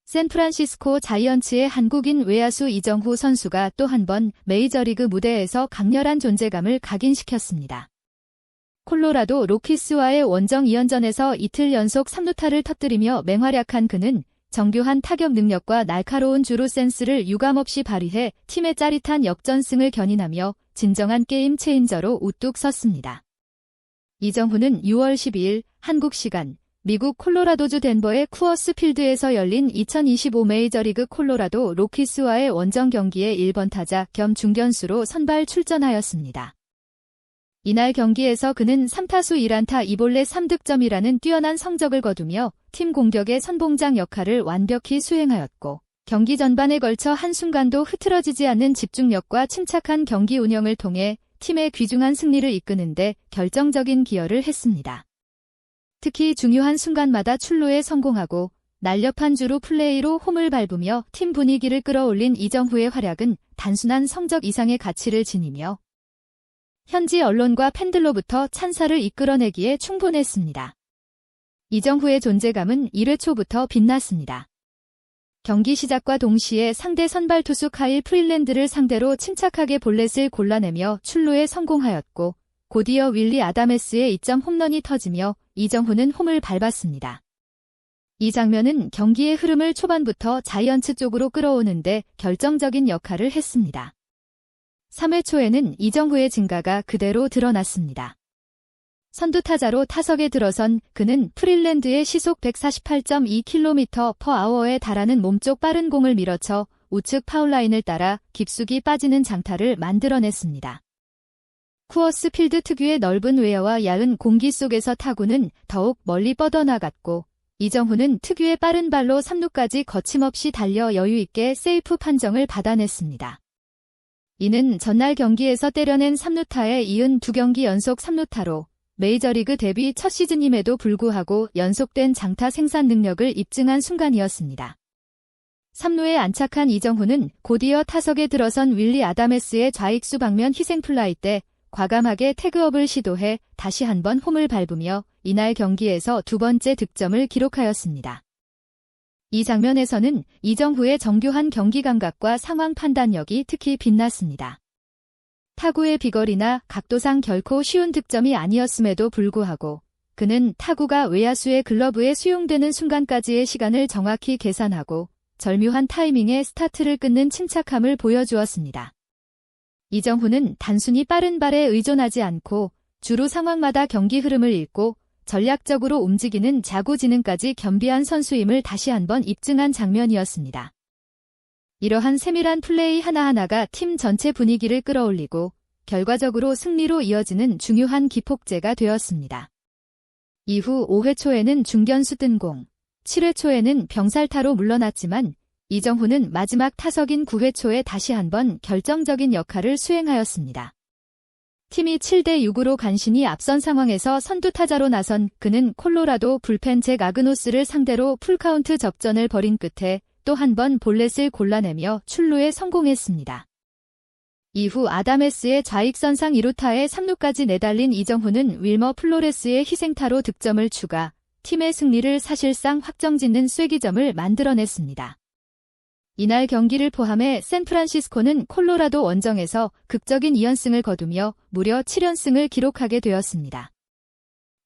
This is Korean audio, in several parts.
샌프란시스코 자이언츠의 한국인 외야수 이정후 선수가 또 한 번 메이저리그 무대에서 강렬한 존재감을 각인시켰습니다. 콜로라도 로키스와의 원정 2연전에서 이틀 연속 3루타를 터뜨리며 맹활약한 그는 정교한 타격 능력과 날카로운 주루 센스를 유감없이 발휘해 팀의 짜릿한 역전승을 견인하며 진정한 게임 체인저로 우뚝 섰습니다. 이정후는 6월 12일 한국 시간 미국 콜로라도주 덴버의 쿠어스 필드에서 열린 2025 메이저리그 콜로라도 로키스와의 원정 경기에 1번 타자 겸 중견수로 선발 출전하였습니다. 이날 경기에서 그는 3타수 1안타 2볼넷 3득점이라는 뛰어난 성적을 거두며 팀 공격의 선봉장 역할을 완벽히 수행하였고, 경기 전반에 걸쳐 한순간도 흐트러지지 않는 집중력과 침착한 경기 운영을 통해 팀의 귀중한 승리를 이끄는데 결정적인 기여를 했습니다. 특히 중요한 순간마다 출루에 성공하고 날렵한 주루 플레이로 홈을 밟으며 팀 분위기를 끌어올린 이정후의 활약은 단순한 성적 이상의 가치를 지니며 현지 언론과 팬들로부터 찬사를 이끌어내기에 충분했습니다. 이정후의 존재감은 1회 초부터 빛났습니다. 경기 시작과 동시에 상대 선발 투수 카일 프릴랜드를 상대로 침착하게 볼넷을 골라내며 출루에 성공하였고, 곧이어 윌리 아다메스의 2점 홈런이 터지며 이정후는 홈을 밟았습니다. 이 장면은 경기의 흐름을 초반부터 자이언츠 쪽으로 끌어오는데 결정적인 역할을 했습니다. 3회 초에는 이정후의 진가가 그대로 드러났습니다. 선두타자로 타석에 들어선 그는 프릴랜드의 시속 148.2km/h에 달하는 몸쪽 빠른 공을 밀어쳐 우측 파울라인을 따라 깊숙이 빠지는 장타를 만들어냈습니다. 쿠어스 필드 특유의 넓은 외야와 야은 공기 속에서 타구는 더욱 멀리 뻗어나갔고, 이정후는 특유의 빠른 발로 3루까지 거침없이 달려 여유있게 세이프 판정을 받아냈습니다. 이는 전날 경기에서 때려낸 3루타에 이은 2경기 연속 3루타로 메이저리그 데뷔 첫 시즌임에도 불구하고 연속된 장타 생산 능력을 입증한 순간이었습니다. 3루에 안착한 이정후는 곧이어 타석에 들어선 윌리 아다메스의 좌익수 방면 희생플라이 때 과감하게 태그업을 시도해 다시 한번 홈을 밟으며 이날 경기에서 두 번째 득점을 기록하였습니다. 이 장면에서는 이정후의 정교한 경기 감각과 상황 판단력이 특히 빛났습니다. 타구의 비거리나 각도상 결코 쉬운 득점이 아니었음에도 불구하고 그는 타구가 외야수의 글러브에 수용되는 순간까지의 시간을 정확히 계산하고 절묘한 타이밍에 스타트를 끊는 침착함을 보여주었습니다. 이정후는 단순히 빠른 발에 의존하지 않고 주루 상황마다 경기 흐름을 읽고 전략적으로 움직이는 자구지능까지 겸비한 선수임을 다시 한번 입증한 장면이었습니다. 이러한 세밀한 플레이 하나하나가 팀 전체 분위기를 끌어올리고 결과적으로 승리로 이어지는 중요한 기폭제가 되었습니다. 이후 5회 초에는 중견수 뜬공, 7회 초에는 병살타로 물러났지만 이정후는 마지막 타석인 9회 초에 다시 한번 결정적인 역할을 수행하였습니다. 팀이 7대6으로 간신히 앞선 상황에서 선두타자로 나선 그는 콜로라도 불펜 잭 아그노스를 상대로 풀카운트 접전을 벌인 끝에 또 한 번 볼넷을 골라내며 출루에 성공했습니다. 이후 아다메스의 좌익선상 2루타에 3루까지 내달린 이정후는 윌머 플로레스의 희생타로 득점을 추가, 팀의 승리를 사실상 확정짓는 쐐기점을 만들어냈습니다. 이날 경기를 포함해 샌프란시스코는 콜로라도 원정에서 극적인 2연승을 거두며 무려 7연승을 기록하게 되었습니다.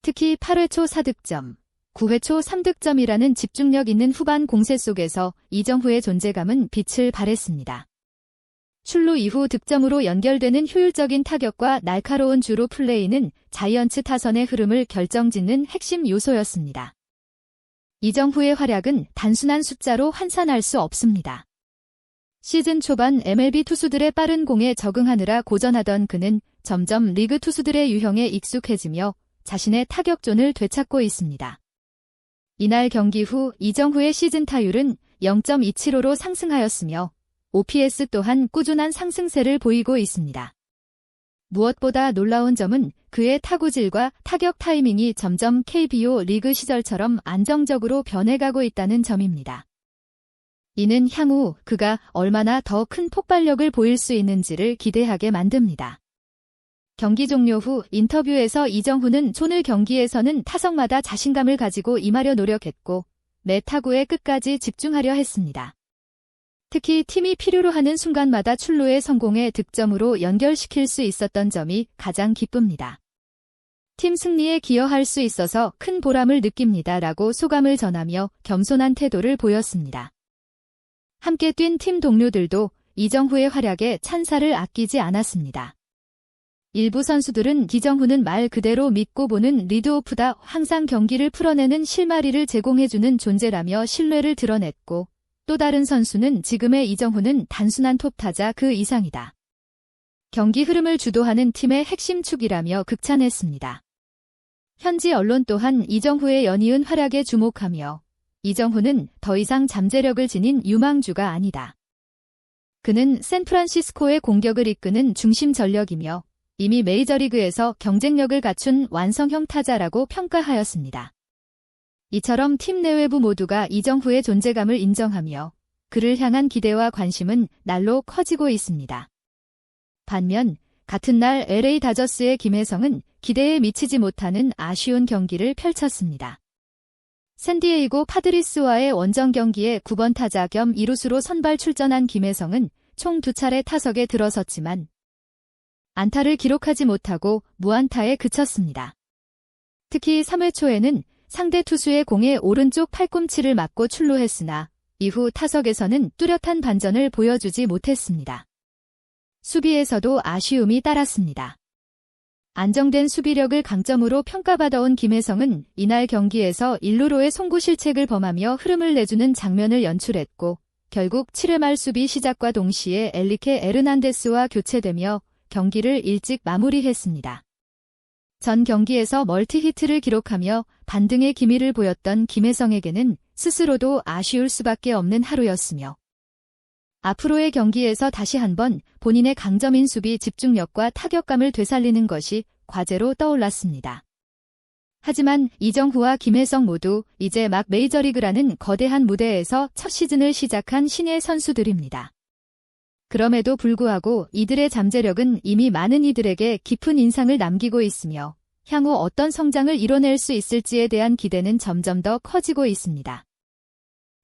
특히 8회 초 4득점, 9회 초 3득점이라는 집중력 있는 후반 공세 속에서 이정후의 존재감은 빛을 발했습니다. 출루 이후 득점으로 연결되는 효율적인 타격과 날카로운 주루 플레이는 자이언츠 타선의 흐름을 결정짓는 핵심 요소였습니다. 이정후의 활약은 단순한 숫자로 환산할 수 없습니다. 시즌 초반 MLB 투수들의 빠른 공에 적응하느라 고전하던 그는 점점 리그 투수들의 유형에 익숙해지며 자신의 타격존을 되찾고 있습니다. 이날 경기 후 이정후의 시즌 타율은 0.275로 상승하였으며 OPS 또한 꾸준한 상승세를 보이고 있습니다. 무엇보다 놀라운 점은 그의 타구질과 타격 타이밍이 점점 KBO 리그 시절처럼 안정적으로 변해가고 있다는 점입니다. 이는 향후 그가 얼마나 더 큰 폭발력을 보일 수 있는지를 기대하게 만듭니다. 경기 종료 후 인터뷰에서 이정후는 오늘 경기에서는 타석마다 자신감을 가지고 임하려 노력했고 매 타구에 끝까지 집중하려 했습니다. 특히 팀이 필요로 하는 순간마다 출루의 성공에 득점으로 연결시킬 수 있었던 점이 가장 기쁩니다. 팀 승리에 기여할 수 있어서 큰 보람을 느낍니다. 라고 소감을 전하며 겸손한 태도를 보였습니다. 함께 뛴 팀 동료들도 이정후의 활약에 찬사를 아끼지 않았습니다. 일부 선수들은 이정후는 말 그대로 믿고 보는 리드오프다, 항상 경기를 풀어내는 실마리를 제공해주는 존재라며 신뢰를 드러냈고, 또 다른 선수는 지금의 이정후는 단순한 톱타자 그 이상이다. 경기 흐름을 주도하는 팀의 핵심 축이라며 극찬했습니다. 현지 언론 또한 이정후의 연이은 활약에 주목하며 이정후는 더 이상 잠재력을 지닌 유망주가 아니다. 그는 샌프란시스코의 공격을 이끄는 중심 전력이며 이미 메이저리그에서 경쟁력을 갖춘 완성형 타자라고 평가하였습니다. 이처럼 팀 내외부 모두가 이정후의 존재감을 인정하며 그를 향한 기대와 관심은 날로 커지고 있습니다. 반면 같은 날 LA 다저스의 김혜성은 기대에 미치지 못하는 아쉬운 경기를 펼쳤습니다. 샌디에이고 파드리스와의 원정 경기에 9번 타자 겸 이루수로 선발 출전한 김혜성은 총 2차례 타석에 들어섰지만 안타를 기록하지 못하고 무안타에 그쳤습니다. 특히 3회 초에는 상대 투수의 공에 오른쪽 팔꿈치를 맞고 출루했으나 이후 타석에서는 뚜렷한 반전을 보여주지 못했습니다. 수비에서도 아쉬움이 따랐습니다. 안정된 수비력을 강점으로 평가받아온 김혜성은 이날 경기에서 1루로의 송구 실책을 범하며 흐름을 내주는 장면을 연출했고 결국 7회 말 수비 시작과 동시에 엘리케 에르난데스와 교체되며 경기를 일찍 마무리했습니다. 전 경기에서 멀티히트를 기록하며 반등의 기미를 보였던 김혜성에게는 스스로도 아쉬울 수밖에 없는 하루였으며 앞으로의 경기에서 다시 한번 본인의 강점인 수비 집중력과 타격감을 되살리는 것이 과제로 떠올랐습니다. 하지만 이정후와 김혜성 모두 이제 막 메이저리그라는 거대한 무대에서 첫 시즌을 시작한 신예 선수들입니다. 그럼에도 불구하고 이들의 잠재력은 이미 많은 이들에게 깊은 인상을 남기고 있으며 향후 어떤 성장을 이뤄낼 수 있을지에 대한 기대는 점점 더 커지고 있습니다.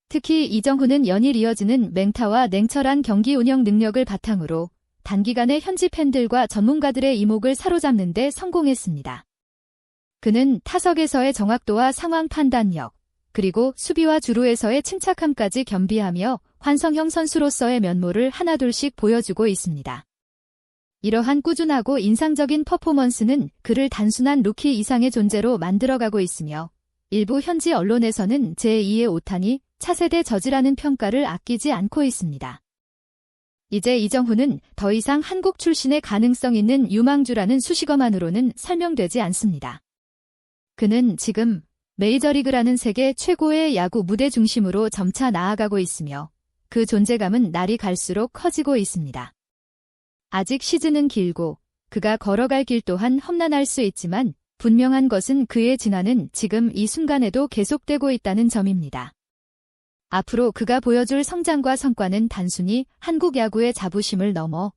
특히 이정후는 연일 이어지는 맹타와 냉철한 경기 운영 능력을 바탕으로 단기간에 현지 팬들과 전문가들의 이목을 사로잡는 데 성공했습니다. 그는 타석에서의 정확도와 상황 판단력, 그리고 수비와 주루에서의 침착함까지 겸비하며 환성형 선수로서의 면모를 하나둘씩 보여주고 있습니다. 이러한 꾸준하고 인상적인 퍼포먼스는 그를 단순한 루키 이상의 존재로 만들어가고 있으며 일부 현지 언론에서는 제2의 오타니, 차세대 저지라는 평가를 아끼지 않고 있습니다. 이제 이정후는 더 이상 한국 출신의 가능성 있는 유망주라는 수식어만으로는 설명되지 않습니다. 그는 지금 메이저리그라는 세계 최고의 야구 무대 중심으로 점차 나아가고 있으며 그 존재감은 날이 갈수록 커지고 있습니다. 아직 시즌은 길고 그가 걸어갈 길 또한 험난할 수 있지만 분명한 것은 그의 진화는 지금 이 순간에도 계속되고 있다는 점입니다. 앞으로 그가 보여줄 성장과 성과는 단순히 한국 야구의 자부심을 넘어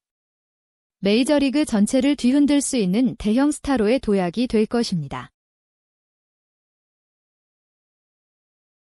메이저리그 전체를 뒤흔들 수 있는 대형 스타로의 도약이 될 것입니다.